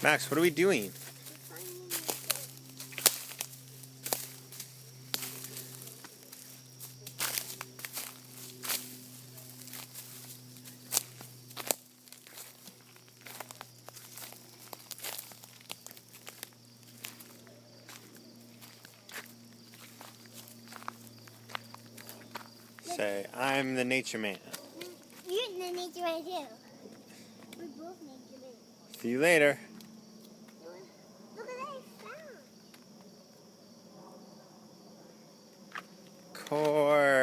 Max, what are we doing? Say, I'm the nature man. You're the nature man too. We're both nature men. See you later. Look at that sound. Core.